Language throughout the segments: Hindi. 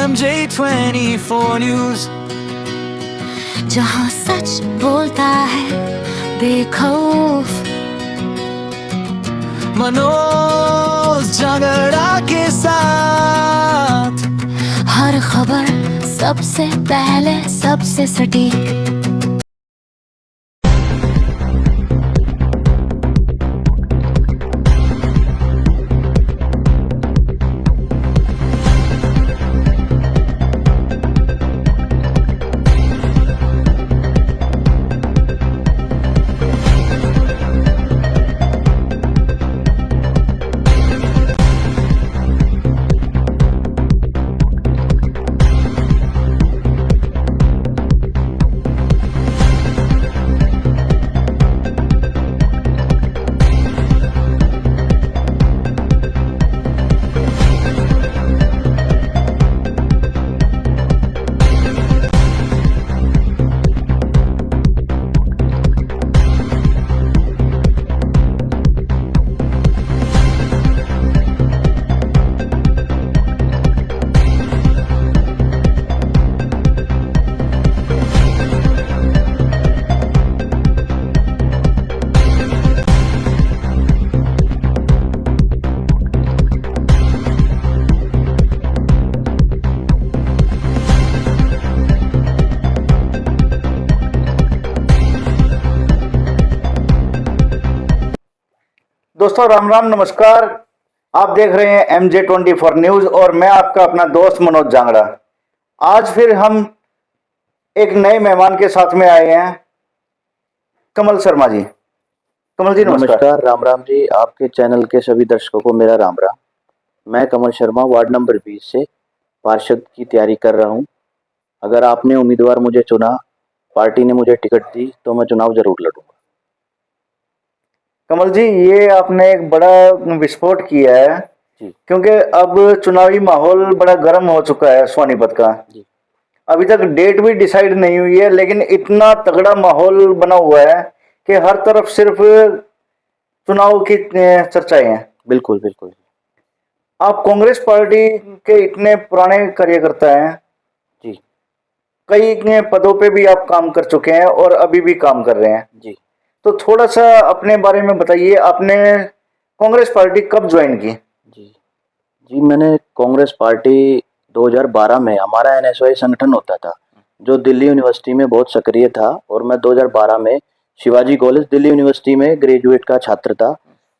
MJ24 न्यूज, जहाँ सच बोलता है बेखौफ, मनोज जांगड़ा के साथ हर खबर सबसे पहले सबसे सटीक। दोस्तों राम राम नमस्कार। आप देख रहे हैं MJ24 न्यूज और मैं आपका अपना दोस्त मनोज जांगड़ा। आज फिर हम एक नए मेहमान के साथ में आए हैं, कमल शर्मा जी। कमल जी नमस्कार। राम राम जी। आपके चैनल के सभी दर्शकों को मेरा राम राम। मैं कमल शर्मा वार्ड नंबर 20 से पार्षद की तैयारी कर रहा हूं। अगर आपने उम्मीदवार मुझे चुना, पार्टी ने मुझे टिकट दी, तो मैं चुनाव जरूर लड़ूंगा। कमल जी, ये आपने एक बड़ा विस्फोट किया है जी। क्योंकि अब चुनावी माहौल बड़ा गर्म हो चुका है सोनीपत का। जी। अभी तक डेट भी डिसाइड नहीं हुई है, लेकिन इतना तगड़ा माहौल बना हुआ है कि हर तरफ सिर्फ चुनाव की चर्चाएं हैं। बिल्कुल बिल्कुल। आप कांग्रेस पार्टी के इतने पुराने कार्यकर्ता हैं, जी कई पदों पे भी आप काम कर चुके हैं और अभी भी काम कर रहे हैं। जी। तो थोड़ा सा अपने बारे में बताइए, आपने कांग्रेस पार्टी कब ज्वाइन की? जी जी मैंने कांग्रेस पार्टी 2012 में, हमारा NSY संगठन होता था जो दिल्ली यूनिवर्सिटी में बहुत सक्रिय था, और मैं 2012 में शिवाजी कॉलेज दिल्ली यूनिवर्सिटी में ग्रेजुएट का छात्र था।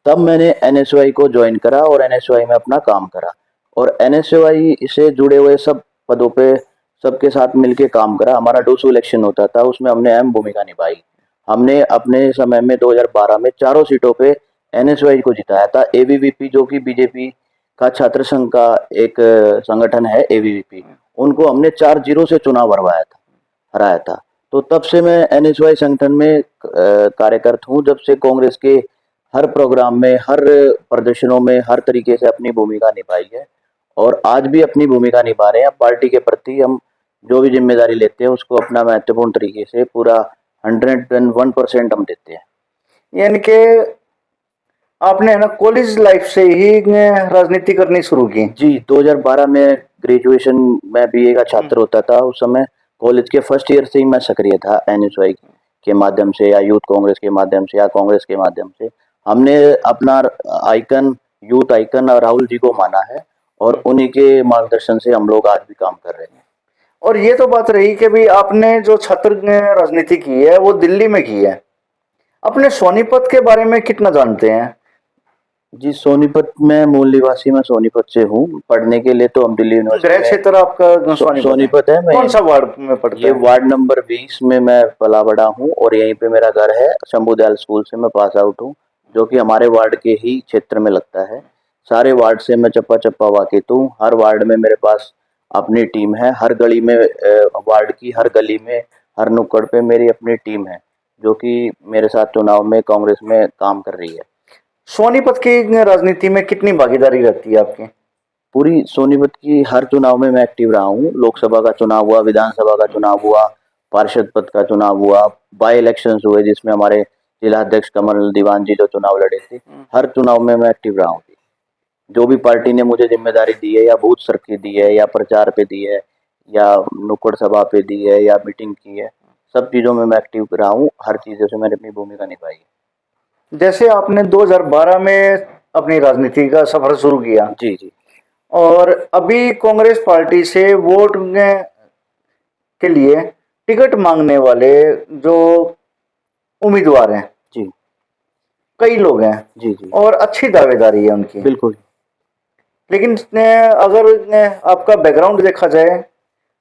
तब मैंने NSY को ज्वाइन करा और NSY में अपना काम करा, और NSY से जुड़े हुए सब पदों पे सबके साथ मिलके काम करा। हमारा डोसू इलेक्शन होता था, उसमें हमने अहम भूमिका निभाई। हमने अपने समय में 2012 में चारों सीटों पे NSY को जिताया था। ABVP जो कि बीजेपी का छात्र संघ का एक संगठन है, ABVP, उनको हमने 4-0 से चुनाव हराया था। तो तब से मैं NSY संगठन में कार्यरत हूँ, जब से कांग्रेस के हर प्रोग्राम में, हर प्रदर्शनों में, हर तरीके से अपनी भूमिका निभाई है, और आज भी अपनी भूमिका निभा रहे हैं। पार्टी के प्रति हम जो भी जिम्मेदारी लेते हैं उसको अपना महत्वपूर्ण तरीके से पूरा 101% हम देते हैं। यानी कि आपने है ना कॉलेज लाइफ से ही राजनीति करनी शुरू की? जी, 2012 में ग्रेजुएशन में BA का छात्र होता था। उस समय कॉलेज के फर्स्ट ईयर से ही मैं सक्रिय था NSY के माध्यम से, या यूथ कांग्रेस के माध्यम से, या कांग्रेस के माध्यम से। हमने अपना icon, youth icon Rahul ji को माना है, और उन्हीं के मार्गदर्शन से हम लोग आज भी काम कर रहे हैं। और ये तो बात रही कि भी आपने जो छात्र राजनीति की है वो दिल्ली में की है। अपने सोनीपत के बारे में कितना जानते हैं? जी, सोनीपत में मूल निवासी मैं सोनीपत से हूँ। पढ़ने के लिए तो हम दिल्ली यूनिवर्सिटी गृह क्षेत्र आपका सोनीपत है। कौन सा वार्ड में पढ़ते हैं? ये वार्ड नंबर 20 में मैं पला बड़ा हूँ, और यहीं पे मेरा घर है। शंभुदयाल स्कूल से मैं पास आउट हूँ, जो कि हमारे वार्ड के ही क्षेत्र में लगता है। सारे वार्ड से मैं चप्पा चप्पा वाकिफ हूँ। हर वार्ड में मेरे पास अपनी टीम है। हर गली में, वार्ड की हर गली में, हर नुक्कड़ पे मेरी अपनी टीम है, जो कि मेरे साथ चुनाव में कांग्रेस में काम कर रही है। सोनीपत की राजनीति में कितनी भागीदारी रहती है आपकी? पूरी सोनीपत की हर चुनाव में मैं एक्टिव रहा हूँ। लोकसभा का चुनाव हुआ, विधानसभा का चुनाव हुआ, पार्षद पद का चुनाव हुआ, बाई इलेक्शंस हुए जिसमें हमारे जिला अध्यक्ष कमल दीवान जी जो चुनाव लड़े थे। हर चुनाव में मैं एक्टिव रहा हूँ। जो भी पार्टी ने मुझे जिम्मेदारी दी है या बूथ सर की दी है या प्रचार पे दी है या नुक्कड़ सभा पे दी है या मीटिंग की है, सब चीज़ों में मैं एक्टिव रहा हूँ, हर चीज़ों से मैंने अपनी भूमिका निभाई है। जैसे आपने 2012 में अपनी राजनीति का सफर शुरू किया जी जी और अभी कांग्रेस पार्टी से वोट के लिए टिकट मांगने वाले जो उम्मीदवार हैं, जी कई लोग हैं जी जी और अच्छी दावेदारी है उनकी, बिल्कुल। लेकिन अगर आपका बैकग्राउंड देखा जाए,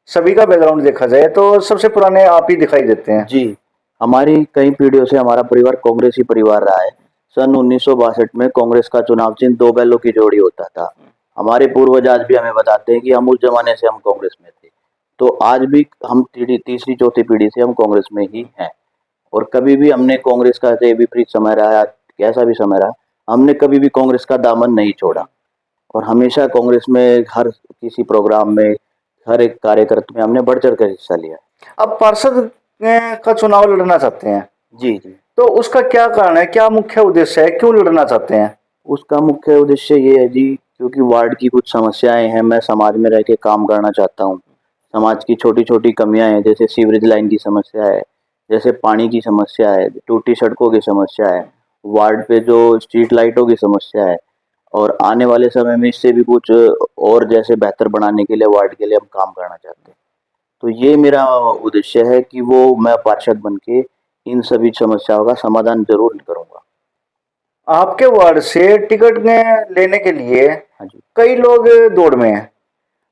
सभी का बैकग्राउंड देखा जाए तो सबसे पुराने आप ही दिखाई देते हैं। जी, हमारी कई पीढ़ियों से हमारा परिवार कांग्रेसी परिवार रहा है। सन 1962 में कांग्रेस का चुनाव चिन्ह 2 बैलों की जोड़ी होता था। हमारे पूर्वज आज भी हमें बताते हैं कि हम उस जमाने से हम कांग्रेस में थे, तो आज भी हम तीसरी चौथी पीढ़ी से हम कांग्रेस में ही हैं। और कभी भी हमने कांग्रेस का चाहे विपरीत समय रहा, कैसा भी समय रहा, हमने कभी भी कांग्रेस का दामन नहीं छोड़ा और हमेशा कांग्रेस में हर किसी प्रोग्राम में, हर एक कार्यक्रम में हमने बढ़ चढ़ कर हिस्सा लिया। अब पार्षद का चुनाव लड़ना चाहते हैं, जी जी, तो उसका क्या कारण है, क्या मुख्य उद्देश्य है, क्यों लड़ना चाहते हैं? उसका मुख्य उद्देश्य ये है जी, क्योंकि वार्ड की कुछ समस्याएं हैं, मैं समाज में रह के काम करना चाहता हूँ। समाज की छोटी छोटी कमियां हैं, जैसे सीवरेज लाइन की समस्या है, जैसे पानी की समस्या है, टूटी सड़कों की समस्या है, वार्ड पे जो स्ट्रीट लाइटों की समस्या है, और आने वाले समय में इससे भी कुछ और जैसे बेहतर बनाने के लिए वार्ड के लिए हम काम करना चाहते हैं। तो ये मेरा उद्देश्य है कि वो मैं पार्षद बन के इन सभी समस्याओं का समाधान जरूर करूंगा। आपके वार्ड से टिकट लेने के लिए हाँ जी। कई लोग दौड़ में हैं।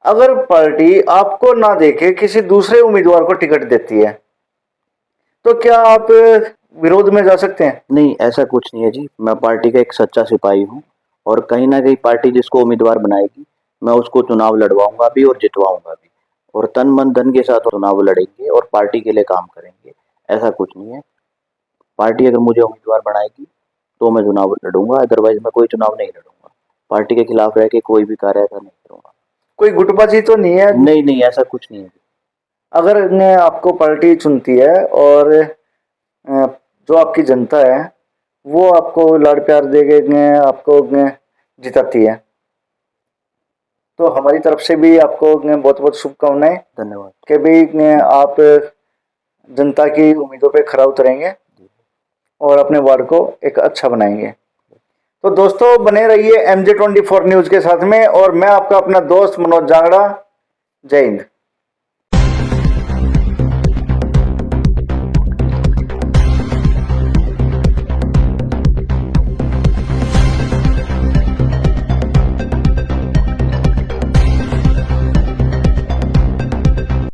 अगर पार्टी आपको ना देके किसी दूसरे उम्मीदवार को टिकट देती है तो क्या आप विरोध में जा सकते हैं? नहीं, ऐसा कुछ नहीं है जी, मैं पार्टी का एक सच्चा सिपाही हूँ और कहीं ना कहीं पार्टी जिसको उम्मीदवार बनाएगी मैं उसको चुनाव लड़वाऊंगा भी और जितवाऊंगा भी, और तन मन धन के साथ चुनाव लड़ेंगे और पार्टी के लिए काम करेंगे। ऐसा कुछ नहीं है, पार्टी अगर मुझे उम्मीदवार बनाएगी तो मैं चुनाव लड़ूंगा, अदरवाइज मैं कोई चुनाव नहीं लड़ूंगा। पार्टी के खिलाफ रह के कोई भी कार्य ऐसा नहीं करूंगा। कोई गुटबाजी तो नहीं है? नहीं नहीं, ऐसा कुछ नहीं है। अगर आपको पार्टी चुनती है और जो आपकी जनता है वो आपको लाड़ प्यार देके आपको जिताती है, तो हमारी तरफ से भी आपको बहुत बहुत शुभकामनाएं धन्यवाद। कि भाई आप जनता की उम्मीदों पे खरा उतरेंगे और अपने वार्ड को एक अच्छा बनाएंगे। तो दोस्तों बने रहिए MJ24 न्यूज़ के साथ में, और मैं आपका अपना दोस्त मनोज जांगड़ा। जय हिंद।